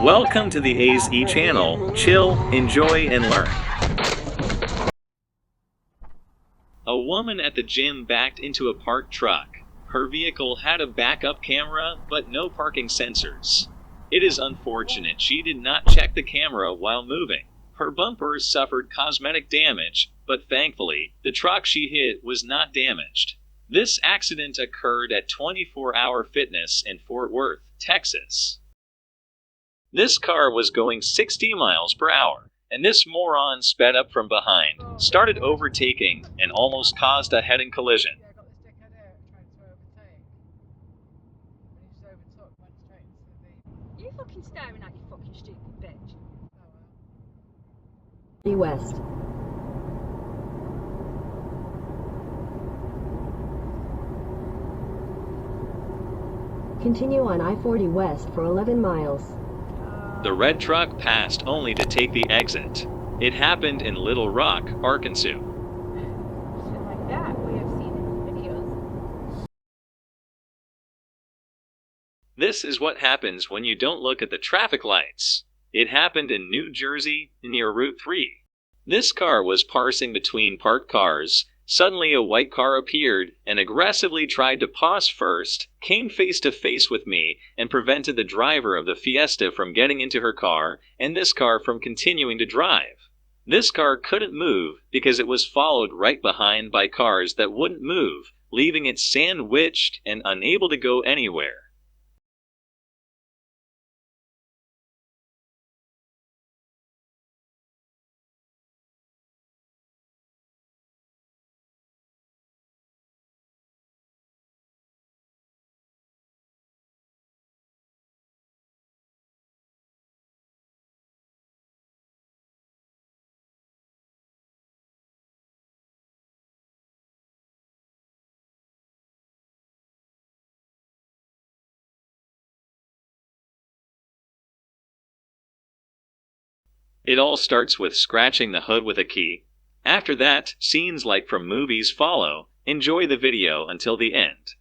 Welcome to the AZE channel. Chill, enjoy, and learn. A woman at the gym backed into a parked truck. Her vehicle had a backup camera, but no parking sensors. It is unfortunate she did not check the camera while moving. Her bumpers suffered cosmetic damage, but thankfully, the truck she hit was not damaged. This accident occurred at 24 Hour Fitness in Fort Worth, Texas. This car was going 60 miles per hour, and this moron sped up from behind, started overtaking, and almost caused a head-on collision. Yeah, I got this dickhead here trying to overtake. And he just overtook, went straight into the... You fucking staring at you fucking stupid bitch. Oh well. West. Continue on I-40 West for 11 miles. The red truck passed only to take the exit. It happened in Little Rock, Arkansas. Shit like that we have seen in videos. This is what happens when you don't look at the traffic lights. It happened in New Jersey, near Route 3. This car was passing between parked cars. Suddenly a white car appeared and aggressively tried to pause first, came face to face with me, and prevented the driver of the Fiesta from getting into her car and this car from continuing to drive. This car couldn't move because it was followed right behind by cars that wouldn't move, leaving it sandwiched and unable to go anywhere. It all starts with scratching the hood with a key. After that, scenes like from movies follow. Enjoy the video until the end.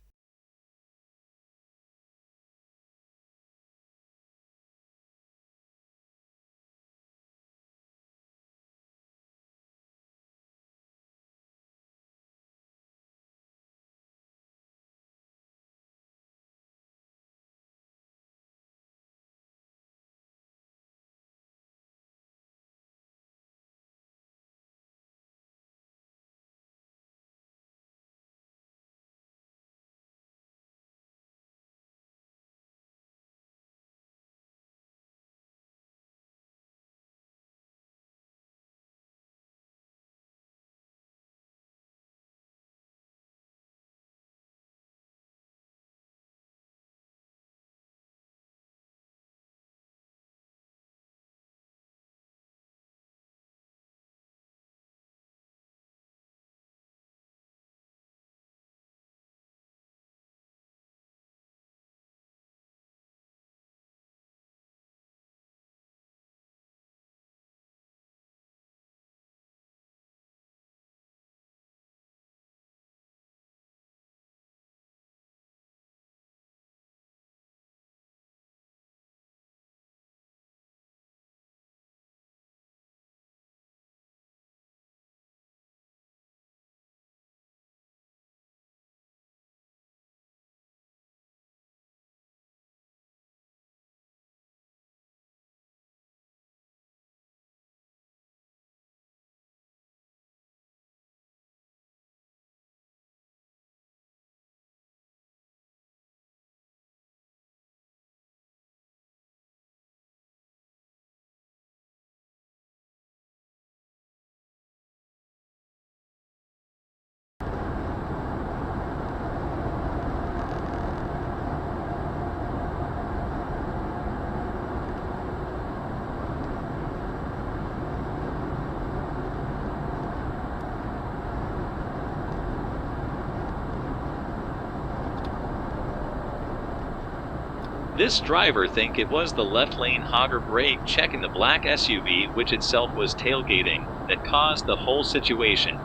This driver think it was the left lane hogger brake checking the black SUV, which itself was tailgating, that caused the whole situation.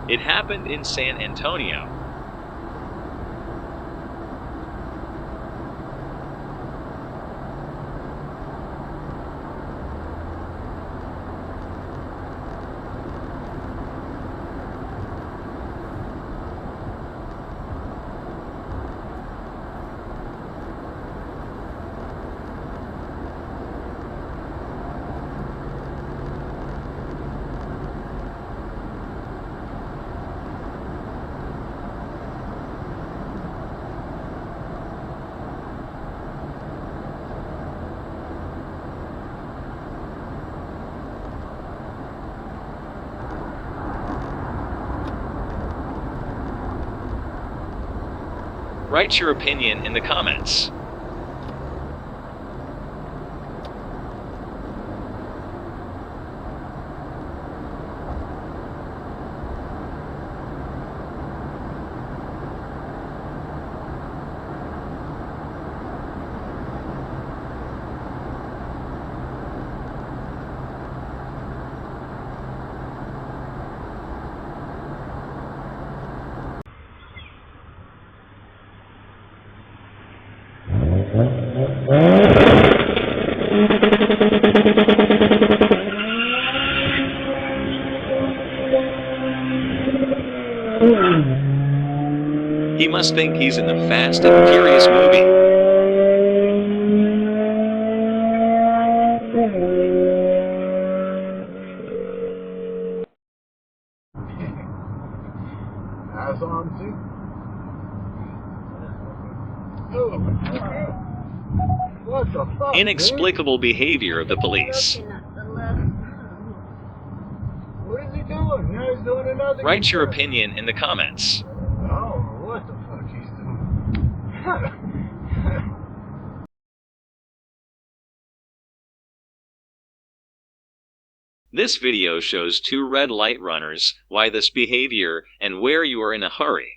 It happened in San Antonio. Write your opinion in the comments. He must think he's in the Fast and Furious movie. That's on too. Oh, what the fuck? Inexplicable behavior of the police. What is he doing? Now he's doing another. Write your opinion in the comments. Oh, what the fuck he's doing? This video shows 2 red light runners, why this behavior, and where you are in a hurry.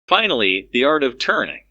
Finally, the art of turning.